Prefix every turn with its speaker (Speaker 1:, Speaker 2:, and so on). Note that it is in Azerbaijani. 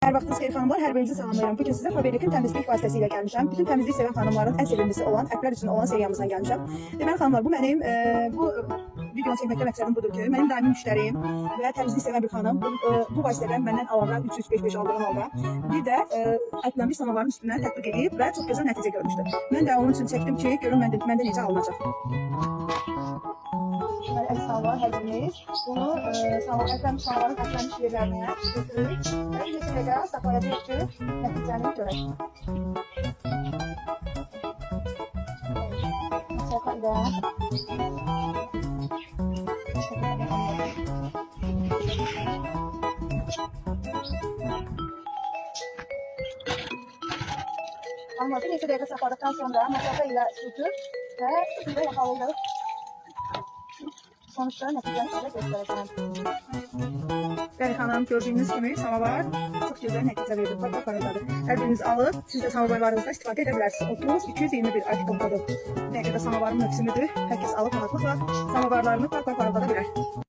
Speaker 1: Hər vaxtınız xeyir xanımlar, hər birinizi salamlayıram. Bugün sizə Faberlic'in təmizlik vasitəsilə gəlmişəm. Bütün təmizlik sevən xanımların ən sevimlisi olan, ərklər üçün olan seriyamızdan gəlmişəm. Deməli xanımlar, bu mənim bu videonu çəkməkdə məqsədim budur ki, mənim daimi müştəriyim və təmizlik sevən bir xanım bu vasitədən məndən əlavə 300-500 aldığı halda bir də əklənmiş samavarın üstünə tətbiq edib və çox gözəl nəticə görmüşdür. Mən də onun üçün çəkdim ki, görün məndə necə alınacaq. Əl sağlar həzimiz. Bunu əklənmiş samavarın əklənmiş yerlərinə götürürük və bir neçə dəqiqə saxlayacaq ki, nəticəni görək. Səfa ilə amma bir neçə dəqiqə saxladıqdan sonra maşaqa ilə sürtür və sürtürdə yaxalayırıq. Sonuçta nəticəni sizə göstərəcəm. Bəli xanım, gördüyünüz kimi samavar çox gözəl nəticə verdi, parıldadı. Hər biriniz alıb, siz də samavarlarınızda istifadə edə bilərsiniz. 30-221 artikuldadır. Nə qədər samavarın mövsümüdür, hər kəs alıb rahatlıqla samavarlarını parıldada bilər.